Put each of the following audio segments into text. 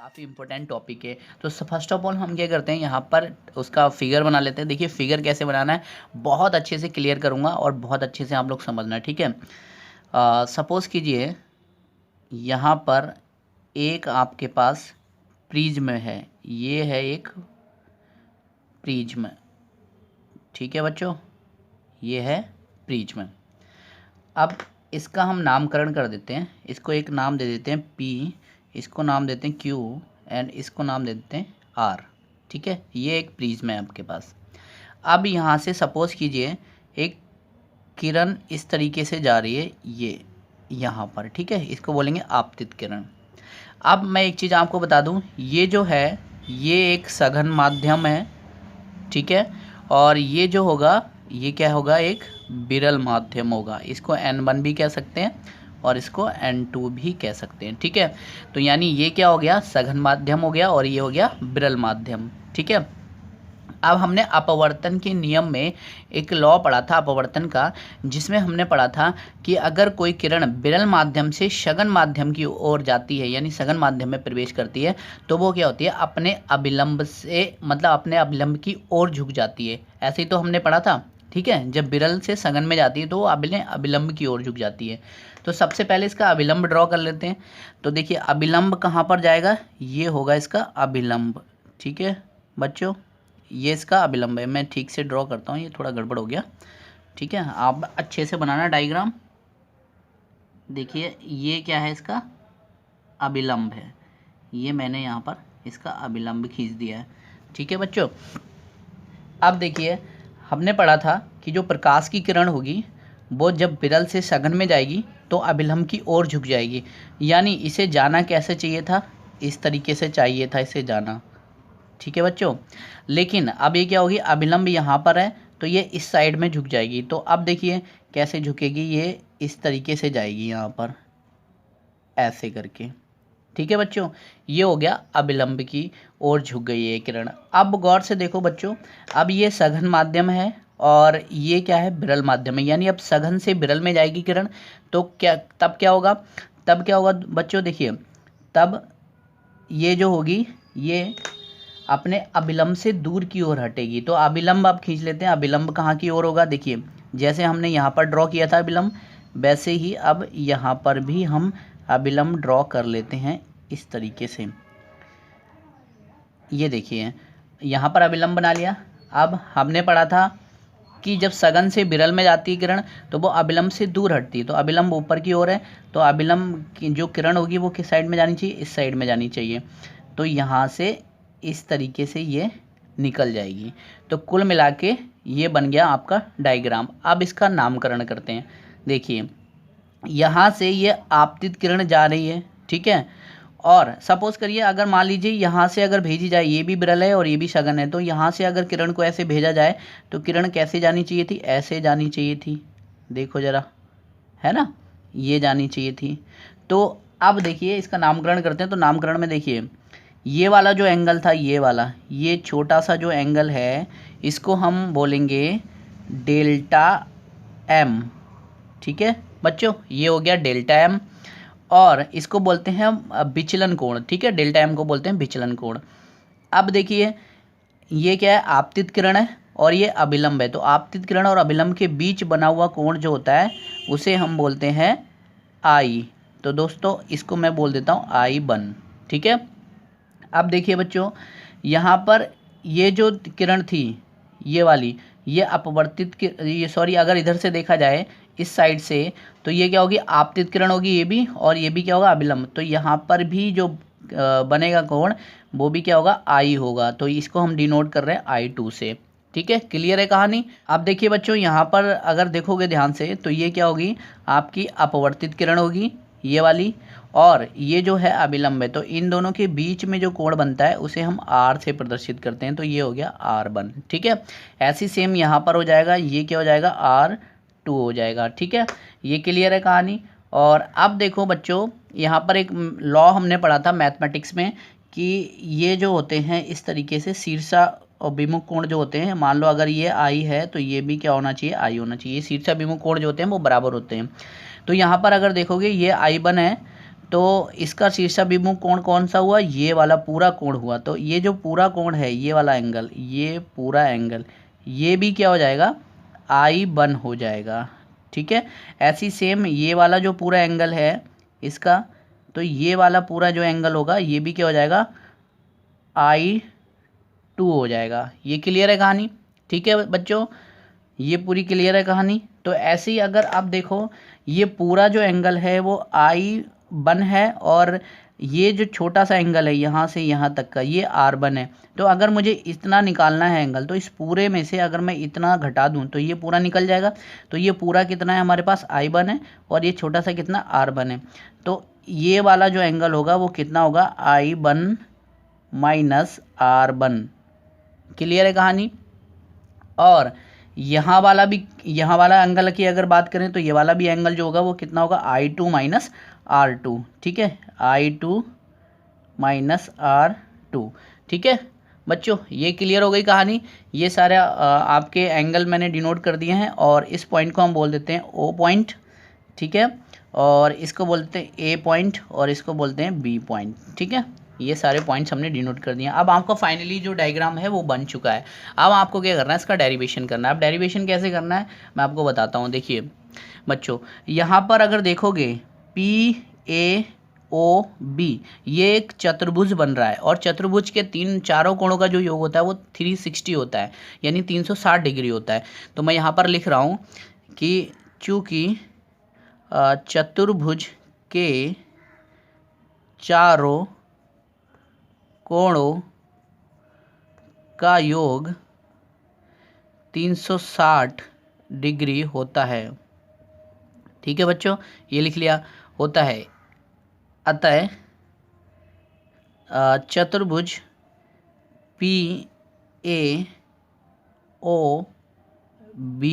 काफ़ी important topic है। तो फर्स्ट ऑफ ऑल हम क्या करते हैं, यहाँ पर उसका फिगर बना लेते हैं। देखिए फिगर कैसे बनाना है, बहुत अच्छे से क्लियर करूँगा और बहुत अच्छे से आप लोग समझना, ठीक है। सपोज़ कीजिए यहाँ पर एक आपके पास प्रिज्म है, ये है एक प्रिज्म, ठीक है बच्चों, ये है प्रिज्म। अब इसका हम नामकरण कर देते हैं, इसको एक नाम दे देते हैं P, इसको नाम देते हैं Q एंड इसको नाम दे देते हैं R, ठीक है। ये एक प्रिज्म है आपके पास। अब यहाँ से सपोज़ कीजिए एक किरण इस तरीके से जा रही है, ये यहाँ पर, ठीक है, इसको बोलेंगे आपतित किरण। अब मैं एक चीज़ आपको बता दूँ, ये जो है ये एक सघन माध्यम है, ठीक है, और ये जो होगा ये क्या होगा, एक विरल माध्यम होगा। इसको N1 भी कह सकते हैं और इसको N2 भी कह सकते हैं, ठीक है। तो यानी ये क्या हो गया, सघन माध्यम हो गया और ये हो गया विरल माध्यम, ठीक है। अब हमने अपवर्तन के नियम में एक लॉ पढ़ा था अपवर्तन का, जिसमें हमने पढ़ा था कि अगर कोई किरण विरल माध्यम से सघन माध्यम की ओर जाती है, यानी सघन माध्यम में प्रवेश करती है, तो वो क्या होती है, अपने अभिलंब से, मतलब अपने अभिलंब की ओर झुक जाती है। ऐसे ही तो हमने पढ़ा था, ठीक है। जब विरल से सघन में जाती है तो वो अभिलंब की ओर झुक जाती है। तो सबसे पहले इसका अभिलंब ड्रॉ कर लेते हैं। तो देखिए अभिलंब कहाँ पर जाएगा, ये होगा इसका अभिलंब, ठीक है बच्चों, ये इसका अभिलंब है। मैं ठीक से ड्रॉ करता हूँ, ये थोड़ा गड़बड़ हो गया, ठीक है। आप अच्छे से बनाना डायग्राम। देखिए ये क्या है, इसका अभिलंब है, ये मैंने यहाँ पर इसका अभिलंब खींच दिया है, ठीक है बच्चों। अब देखिए हमने पढ़ा था कि जो प्रकाश की किरण होगी वो जब विरल से सघन में जाएगी तो अभिलंब की ओर झुक जाएगी, यानी इसे जाना कैसे चाहिए था, इस तरीके से चाहिए था इसे जाना, ठीक है बच्चों। लेकिन अब ये क्या होगी, अभिलंब यहाँ पर है तो ये इस साइड में झुक जाएगी। तो अब देखिए कैसे झुकेगी, ये इस तरीके से जाएगी यहाँ पर ऐसे करके, ठीक है बच्चों। ये हो गया अभिलंब की ओर झुक गई है किरण। अब गौर से देखो बच्चों, अब ये सघन माध्यम है और ये क्या है, विरल माध्यम है, यानी अब सघन से विरल में जाएगी किरण। तो क्या तब क्या होगा, तब क्या होगा बच्चों, देखिए तब ये जो होगी ये अपने अभिलंब से दूर की ओर हटेगी। तो अभिलंब आप खींच लेते हैं, अभिलंब कहाँ की ओर होगा, देखिए जैसे हमने यहाँ पर ड्रॉ किया था अभिलंब, वैसे ही अब यहाँ पर भी हम अभिलंब ड्रॉ कर लेते हैं इस तरीके से। ये देखिए यहाँ पर अभिलंब बना लिया। अब हमने पढ़ा था कि जब सघन से विरल में जाती है किरण तो वो अभिलंब से दूर हटती है, तो अभिलंब ऊपर की ओर है, तो अभिलंब की जो किरण होगी वो किस साइड में जानी चाहिए, इस साइड में जानी चाहिए। तो यहाँ से इस तरीके से ये निकल जाएगी। तो कुल मिला के ये बन गया आपका डायग्राम। अब इसका नामकरण करते हैं। देखिए यहाँ से ये आपतित किरण जा रही है, ठीक है, और सपोज करिए अगर मान लीजिए यहाँ से अगर भेजी जाए, ये भी विरल है और ये भी सघन है, तो यहाँ से अगर किरण को ऐसे भेजा जाए तो किरण कैसे जानी चाहिए थी, ऐसे जानी चाहिए थी, देखो ज़रा, है ना, ये जानी चाहिए थी। तो अब देखिए इसका नामकरण करते हैं। तो नामकरण में देखिए ये वाला जो एंगल था, ये वाला, ये छोटा सा जो एंगल है इसको हम बोलेंगे डेल्टा एम, ठीक है बच्चों, ये हो गया डेल्टा एम। और इसको बोलते हैं विचलन कोण, ठीक है, डेल्टा एम को बोलते हैं विचलन कोण। अब देखिए ये क्या है, आपतित किरण है और ये अभिलंब है। तो आपतित किरण और अभिलंब के बीच बना हुआ कोण जो होता है उसे हम बोलते हैं आई। तो दोस्तों इसको मैं बोल देता हूँ I1, ठीक है। अब देखिए बच्चों यहाँ पर ये जो किरण थी ये वाली, ये अपवर्तित ये सॉरी अगर इधर से देखा जाए इस साइड से, तो ये क्या होगी, आपतित किरण होगी ये भी, और ये भी क्या होगा, अभिलंब। तो यहाँ पर भी जो बनेगा कोण वो भी क्या होगा, I होगा। तो इसको हम डिनोट कर रहे हैं I2 से, ठीक है। क्लियर है कहानी। अब देखिए बच्चों यहाँ पर अगर देखोगे ध्यान से तो ये क्या होगी, आपकी अपवर्तित किरण होगी ये वाली, और ये जो है अभिलंब है। तो इन दोनों के बीच में जो कोण बनता है उसे हम R से प्रदर्शित करते हैं। तो ये हो गया R1, ठीक है। ऐसी सेम यहाँ पर हो जाएगा, ये क्या हो जाएगा, R2 हो जाएगा, ठीक है। ये क्लियर है कहानी। और अब देखो बच्चों यहाँ पर एक लॉ हमने पढ़ा था मैथमेटिक्स में कि ये जो होते हैं इस तरीके से शीर्षा और विमुख कोण जो होते हैं, मान लो अगर ये I है तो ये भी क्या होना चाहिए, I होना चाहिए। शीर्षा विमुख कोण जो होते हैं वो बराबर होते हैं। तो यहाँ पर अगर देखोगे ये I1 है तो इसका शीर्षाभिमुख कोण कौन सा हुआ, ये वाला पूरा कोण हुआ। तो ये जो पूरा कोण है, ये वाला एंगल, ये पूरा एंगल, ये भी क्या हो जाएगा, I1 हो जाएगा। ठीक है, ऐसी सेम ये वाला जो पूरा एंगल है इसका, तो ये वाला पूरा जो एंगल होगा ये भी क्या हो जाएगा, I2 हो जाएगा। ये क्लियर है कहानी। ठीक है बच्चों, ये पूरी क्लियर है कहानी। तो ऐसे ही अगर आप देखो, ये पूरा जो एंगल है वो I1 है, और ये जो छोटा सा एंगल है यहाँ से यहाँ तक का, ये R1 है। तो अगर मुझे इतना निकालना है एंगल, तो इस पूरे में से अगर मैं इतना घटा दूँ तो ये पूरा निकल जाएगा। तो ये पूरा कितना है हमारे पास, I1 है, और ये छोटा सा कितना, R1 है। तो ये वाला जो एंगल होगा वो कितना होगा, I1 माइनस R1। क्लियर है कहानी। और यहाँ वाला भी, यहाँ वाला एंगल की अगर बात करें तो ये वाला भी एंगल जो होगा वो कितना होगा, I2 माइनस R2। ठीक है, I2 माइनस R2। ठीक है बच्चों, ये क्लियर हो गई कहानी। ये सारे आपके एंगल मैंने डिनोट कर दिए हैं, और इस पॉइंट को हम बोल देते हैं O पॉइंट। ठीक है, और इसको बोलते हैं A पॉइंट, और इसको बोलते हैं B पॉइंट। ठीक है, ये सारे पॉइंट्स हमने डिनोट कर दिए। अब आपको फाइनली जो डायग्राम है वो बन चुका है। अब आपको क्या करना है, इसका डेरिवेशन करना है। अब डेरिवेशन कैसे करना है मैं आपको बताता हूँ। देखिए बच्चों, यहाँ पर अगर देखोगे PAOB, ये एक चतुर्भुज बन रहा है, और चतुर्भुज के चारों कोणों का जो योग होता है वो 360 होता है, यानी 360 डिग्री होता है। तो मैं यहाँ पर लिख रहा हूँ कि चूँकि चतुर्भुज के चारों कोणों का योग 360 डिग्री होता है। ठीक है बच्चों, ये लिख लिया, होता है। अतः चतुर्भुज PAOB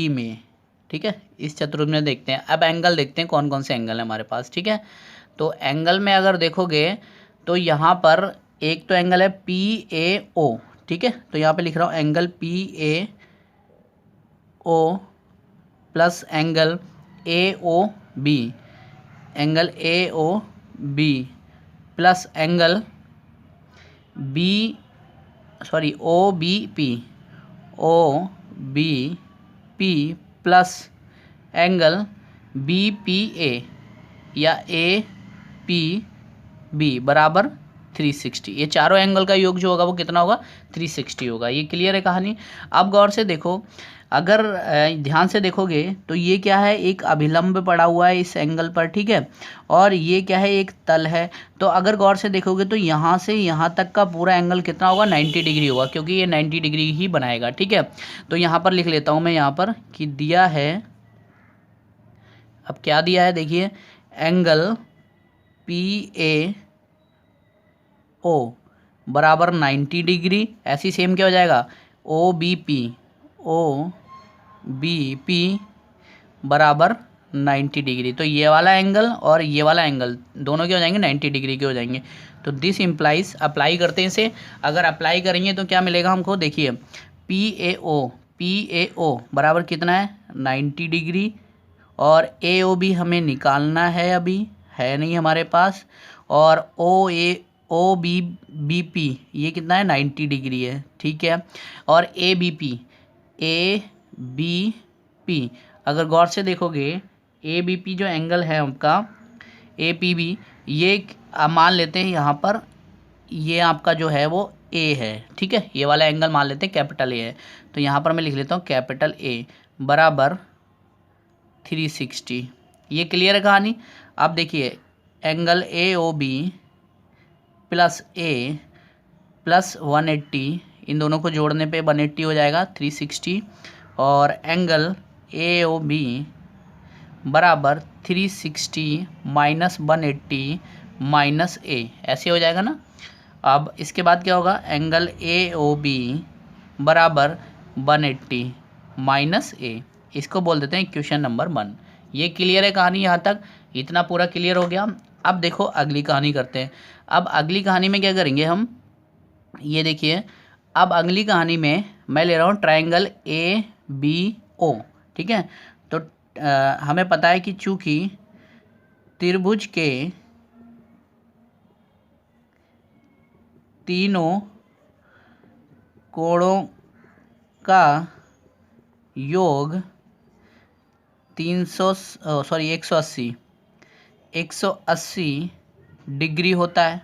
में, ठीक है, इस चतुर्भुज में देखते हैं। अब एंगल देखते हैं कौन कौन से एंगल है हमारे पास। ठीक है, तो एंगल में अगर देखोगे तो यहाँ पर एक तो एंगल है PAO। ठीक है, तो यहाँ पे लिख रहा हूँ angle PAO plus angle AOB, angle AOB plus angle OBP plus angle BPA या APB बराबर 360। ये चारों एंगल का योग जो होगा वो कितना होगा, 360 होगा। ये क्लियर है कहानी। अब गौर से देखो, अगर ध्यान से देखोगे तो ये क्या है, एक अभिलंब पड़ा हुआ है इस एंगल पर। ठीक है, और ये क्या है, एक तल है। तो अगर गौर से देखोगे तो यहाँ से यहाँ तक का पूरा एंगल कितना होगा, 90 डिग्री होगा, क्योंकि ये 90 डिग्री ही बनाएगा। ठीक है, तो यहाँ पर लिख लेता हूँ मैं, यहाँ पर कि दिया है, अब क्या दिया है देखिए, एंगल PAO बराबर 90 डिग्री। ऐसी सेम क्या हो जाएगा, OBP बराबर 90 डिग्री। तो ये वाला एंगल और ये वाला एंगल दोनों के हो जाएंगे 90 डिग्री के हो जाएंगे। तो दिस इम्प्लाइज, अप्लाई करते हैं इसे। अगर अप्लाई करेंगे तो क्या मिलेगा हमको, देखिए PAO बराबर कितना है, 90 डिग्री, और AOB हमें निकालना है, अभी है नहीं हमारे पास, और OBP ये कितना है, 90 डिग्री है। ठीक है, और ABP अगर गौर से देखोगे, ABP जो एंगल है आपका, APB, ये मान लेते हैं यहाँ पर, ये आपका जो है वो A है। ठीक है, ये वाला एंगल मान लेते हैं कैपिटल A है। तो यहाँ पर मैं लिख लेता हूँ कैपिटल A बराबर 360। ये क्लियर है कहानी। अब देखिए, angle AOB plus A plus 180, इन दोनों को जोड़ने पे 180 हो जाएगा, 360, और एंगल AOB बराबर 360 माइनस 180 माइनस A, ऐसे हो जाएगा ना। अब इसके बाद क्या होगा, एंगल AOB बराबर 180 माइनस A, इसको बोल देते हैं क्वेश्चन नंबर 1। ये क्लियर है कहानी, यहाँ तक इतना पूरा क्लियर हो गया। अब देखो अगली कहानी करते हैं। अब अगली कहानी में क्या करेंगे हम, ये देखिए, अब अगली कहानी में मैं ले रहा हूँ ट्रायंगल ABO। ठीक है, तो हमें पता है कि चूँकि त्रिभुज के तीनों कोणों का योग 180 डिग्री होता है।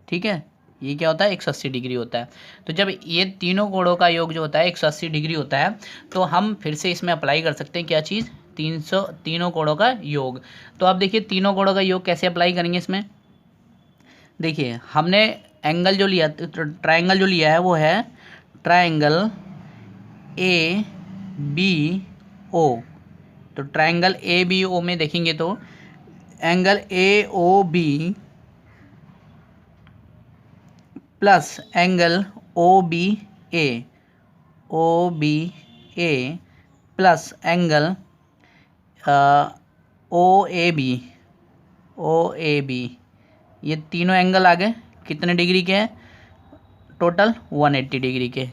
ठीक है, ये क्या होता है, 180 डिग्री होता है। तो जब ये तीनों कोणों का योग जो होता है 180 डिग्री होता है, तो हम फिर से इसमें अप्लाई कर सकते हैं क्या चीज़, तीनों कोणों का योग। तो आप देखिए तीनों कोणों का योग कैसे अप्लाई करेंगे इसमें। देखिए हमने एंगल जो लिया, ट्रायंगल जो लिया है वो है ट्रायंगल ए बी ओ। तो ट्रायंगल ए बी ओ में देखेंगे तो angle A O B plus angle O B A plus angle O A B, ये तीनों एंगल आ गए कितने डिग्री के हैं, टोटल 180 डिग्री के।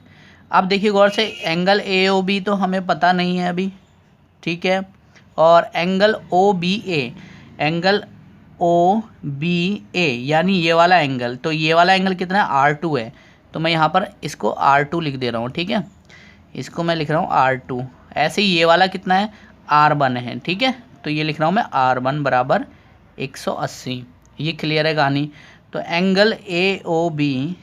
अब देखिए गौर से, एंगल ए ओ बी तो हमें पता नहीं है अभी, ठीक है, और एंगल ओ बी ए यानी ये वाला एंगल, तो ये वाला एंगल कितना है, R2 है। तो मैं यहाँ पर इसको R2 लिख दे रहा हूँ, ठीक है, इसको मैं लिख रहा हूँ R2। ऐसे ही ये वाला कितना है, R1 है, ठीक है, तो ये लिख रहा हूँ मैं R1 बराबर 180। ये क्लियर है कहानी। तो एंगल ए ओ बी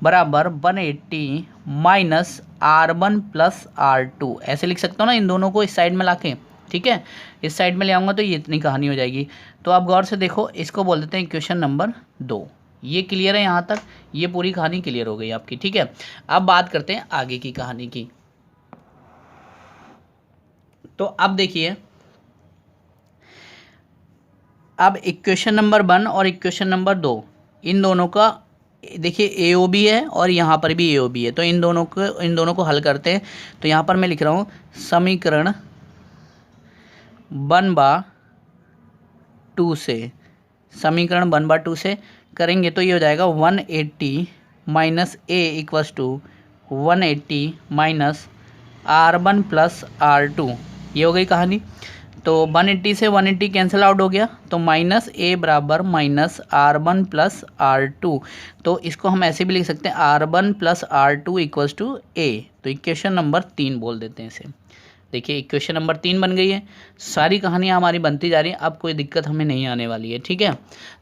बराबर 180 माइनस R1 प्लस R2, ऐसे लिख सकता हूँ ना इन दोनों को इस साइड में लाके, ठीक है, इस साइड में ले आऊँगा तो ये इतनी कहानी हो जाएगी। तो आप गौर से देखो, इसको बोल देते हैं इक्वेशन नंबर 2। ये क्लियर है यहाँ तक, ये पूरी कहानी क्लियर हो गई आपकी, ठीक है। अब बात करते हैं आगे की कहानी की। तो अब देखिए, अब इक्वेशन नंबर 1 और इक्वेशन नंबर 2, इन दोनों का देखिए ए ओ बी है और यहाँ पर भी ए ओ बी है, तो इन दोनों को हल करते हैं। तो यहाँ पर मैं लिख रहा हूँ समीकरण 1/2 से, समीकरण 1/2 से करेंगे तो ये हो जाएगा 180 minus A equals to 180 minus R1 plus R2। ये हो गई कहानी। तो 180 से 180 कैंसिल आउट हो गया, तो माइनस ए बराबर माइनस R1 प्लस R2। तो इसको हम ऐसे भी लिख सकते हैं R1 plus R2 equals to ए। तो इक्वेशन नंबर 3 बोल देते हैं इसे। देखिए इक्वेशन नंबर 3 बन गई है। सारी कहानियाँ हमारी बनती जा रही हैं, अब कोई दिक्कत हमें नहीं आने वाली है, ठीक है।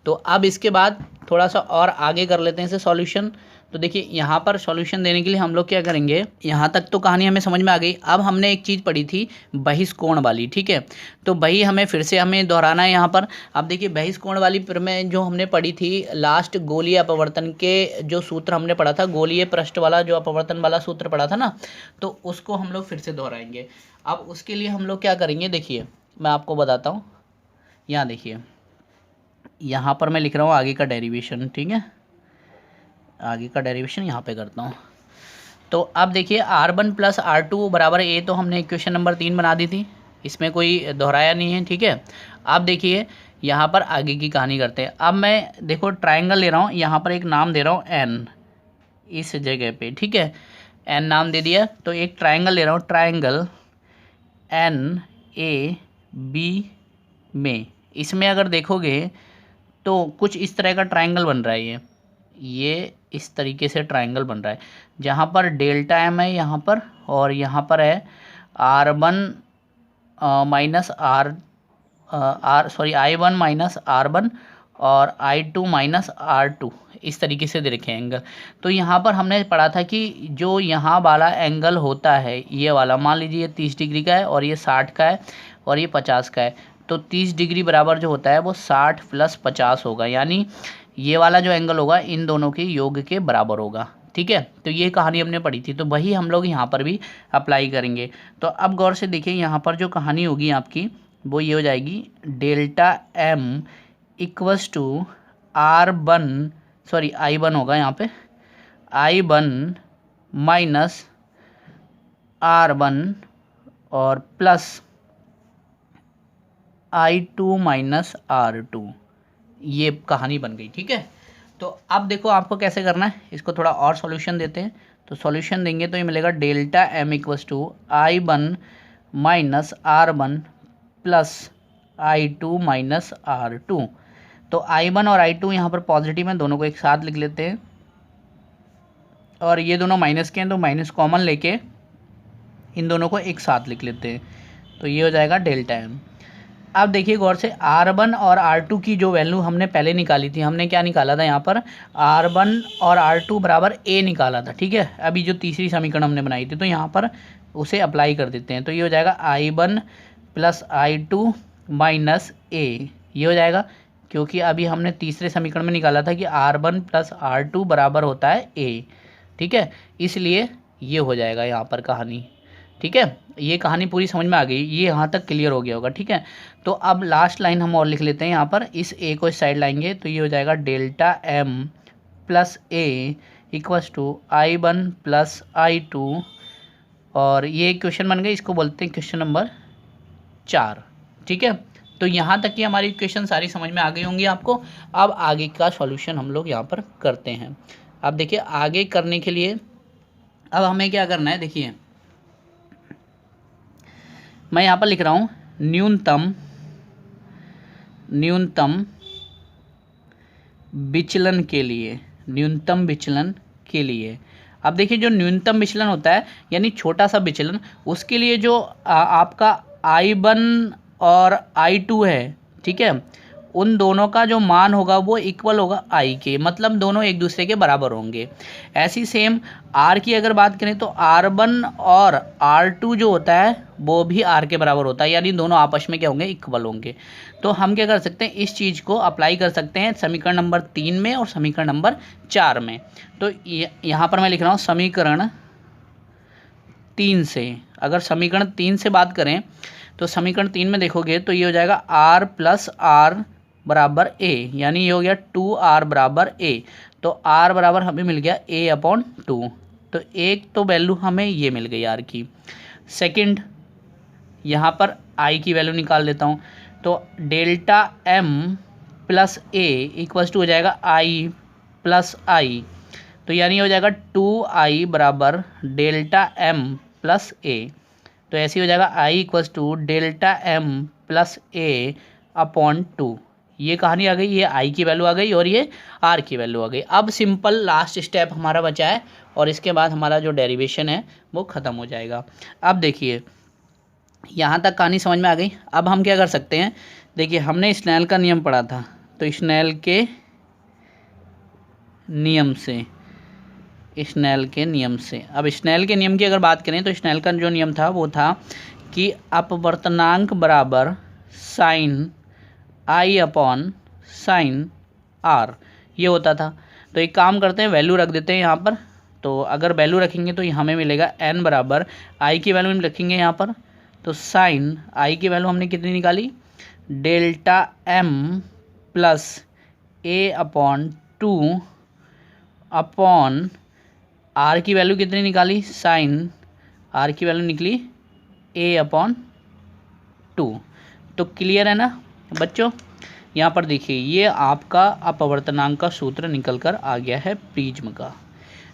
तो अब इसके बाद थोड़ा सा और आगे कर लेते हैं इसे सॉल्यूशन। तो देखिए यहाँ पर सॉल्यूशन देने के लिए हम लोग क्या करेंगे, यहाँ तक तो कहानी हमें समझ में आ गई। अब हमने एक चीज़ पढ़ी थी बहिष्कोण वाली, ठीक है, तो वही हमें फिर से हमें दोहराना है यहाँ पर। अब देखिए बहिष्कोण वाली में जो हमने पढ़ी थी लास्ट गोलीय अपवर्तन के जो सूत्र हमने पढ़ा था, गोलीय पृष्ठ वाला जो अपवर्तन वाला सूत्र पढ़ा था ना, तो उसको हम लोग फिर से दोहराएंगे। अब उसके लिए हम लोग क्या करेंगे, देखिए मैं आपको बताता हूँ। यहाँ देखिए, यहाँ पर मैं लिख रहा हूँ आगे का डेरिवेशन, ठीक है, आगे का डेरिवेशन यहाँ पे करता हूँ। तो अब देखिए R1 प्लस R2 बराबर ए, तो हमने इक्वेशन नंबर 3 बना दी थी, इसमें कोई दोहराया नहीं है, ठीक है। अब देखिए यहाँ पर आगे की कहानी करते हैं। अब मैं देखो ट्रायंगल ले रहा हूँ, यहाँ पर एक नाम दे रहा हूँ N इस जगह पे, ठीक है, N नाम दे दिया। तो एक ट्रायंगल ले रहा हूँ, ट्रायंगल NAB में, इसमें अगर देखोगे तो कुछ इस तरह का ट्रायंगल बन रहा है। ये इस तरीके से ट्रायंगल बन रहा है, जहाँ पर डेल्टा M है यहाँ पर, और यहाँ पर है R1 minus I1 minus R1 और I2 माइनस R2, इस तरीके से दे रखे हैं एंगल। तो यहाँ पर हमने पढ़ा था कि जो यहाँ वाला एंगल होता है, ये वाला मान लीजिए 30 डिग्री का है और ये 60 का है और ये 50 का है, तो 30 डिग्री बराबर जो होता है वो 60 प्लस 50 होगा, यानी ये वाला जो एंगल होगा इन दोनों के योग के बराबर होगा, ठीक है। तो ये कहानी हमने पढ़ी थी, तो वही हम लोग यहाँ पर भी अप्लाई करेंगे। तो अब गौर से देखिए, यहाँ पर जो कहानी होगी आपकी वो ये हो जाएगी, delta M equals to I1 होगा यहाँ पे, I1 माइनस R1 और प्लस I2 माइनस R2। ये कहानी बन गई, ठीक है। तो अब देखो आपको कैसे करना है, इसको थोड़ा और सॉल्यूशन देते हैं। तो सॉल्यूशन देंगे तो ये मिलेगा delta M equals to I1 minus R1 plus I2 minus R2। तो I1 और I2 यहाँ पर पॉजिटिव हैं, दोनों को एक साथ लिख लेते हैं, और ये दोनों माइनस के हैं तो माइनस कॉमन लेके इन दोनों को एक साथ लिख लेते हैं, तो ये हो जाएगा डेल्टा एम। अब देखिए गौर से R1 और R2 की जो वैल्यू हमने पहले निकाली थी, हमने क्या निकाला था यहाँ पर, R1 और R2 बराबर A निकाला था, ठीक है। अभी जो तीसरी समीकरण हमने बनाई थी तो यहाँ पर उसे अप्लाई कर देते हैं, तो ये हो जाएगा I1 plus I2 minus A, ये हो जाएगा, क्योंकि अभी हमने तीसरे समीकरण में निकाला था कि R1 प्लस R2 बराबर होता है A, ठीक है, इसलिए ये हो जाएगा यहाँ पर कहानी, ठीक है। ये कहानी पूरी समझ में आ गई, ये यहाँ तक क्लियर हो गया होगा, ठीक है। तो अब लास्ट लाइन हम और लिख लेते हैं यहाँ पर, इस ए को इस साइड लाएंगे तो ये हो जाएगा delta M plus A equals to I1 plus I2, और ये क्वेश्चन बन गए, इसको बोलते हैं क्वेश्चन नंबर 4, ठीक है। तो यहाँ तक की हमारी इक्वेशन सारी समझ में आ गई होंगी आपको। अब आगे का सॉल्यूशन हम लोग यहाँ पर करते हैं। अब देखिए आगे करने के लिए अब हमें क्या करना है, देखिए मैं यहाँ पर लिख रहा हूँ न्यूनतम विचलन के लिए, न्यूनतम विचलन के लिए। अब देखिए जो न्यूनतम विचलन होता है यानी छोटा सा विचलन, उसके लिए जो आपका I1 और I2 है, ठीक है, उन दोनों का जो मान होगा वो इक्वल होगा I के, मतलब दोनों एक दूसरे के बराबर होंगे। ऐसी सेम R की अगर बात करें तो R1 और R2 जो होता है वो भी R के बराबर होता है, यानी दोनों आपस में क्या होंगे, इक्वल होंगे। तो हम क्या कर सकते हैं, इस चीज़ को अप्लाई कर सकते हैं समीकरण नंबर 3 में और समीकरण नंबर 4 में। तो यहाँ पर मैं लिख रहा हूँ समीकरण 3 से, अगर समीकरण 3 से बात करें तो समीकरण 3 में देखोगे तो ये हो जाएगा R प्लस R बराबर A, यानी ये हो गया 2R बराबर A। तो R बराबर हमें मिल गया A/2, तो एक तो वैल्यू हमें ये मिल गई R की। सेकंड यहाँ पर I की वैल्यू निकाल लेता हूँ, तो delta M plus A equals to हो जाएगा I प्लस I, तो यानी हो जाएगा 2I बराबर डेल्टा M प्लस A। तो ऐसे हो जाएगा I equals to delta M plus A/2। ये कहानी आ गई, ये I की वैल्यू आ गई और ये R की वैल्यू आ गई। अब सिंपल लास्ट स्टेप हमारा बचा है और इसके बाद हमारा जो डेरिवेशन है वो ख़त्म हो जाएगा। अब देखिए यहाँ तक कहानी समझ में आ गई। अब हम क्या कर सकते हैं, देखिए हमने स्नेल का नियम पढ़ा था, तो स्नेल के नियम से, स्नेल के नियम से, अब स्नेल के नियम की अगर बात करें तो स्नेल का जो नियम था वो था कि अपवर्तनांक बराबर साइन I/sin R, ये होता था। तो एक काम करते हैं, वैल्यू रख देते हैं यहाँ पर। तो अगर वैल्यू रखेंगे तो हमें मिलेगा n बराबर I की वैल्यू हम रखेंगे यहाँ पर, तो साइन I की वैल्यू हमने कितनी निकाली, delta M plus A/2 upon R की वैल्यू कितनी निकाली, साइन R की वैल्यू निकली A/2। तो क्लियर है ना बच्चों। यहाँ पर देखिए ये आपका अपवर्तनांक का सूत्र निकल कर आ गया है प्रिज्म का।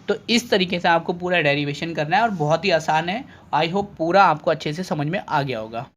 तो इस तरीके से आपको पूरा डेरिवेशन करना है और बहुत ही आसान है। आई होप पूरा आपको अच्छे से समझ में आ गया होगा।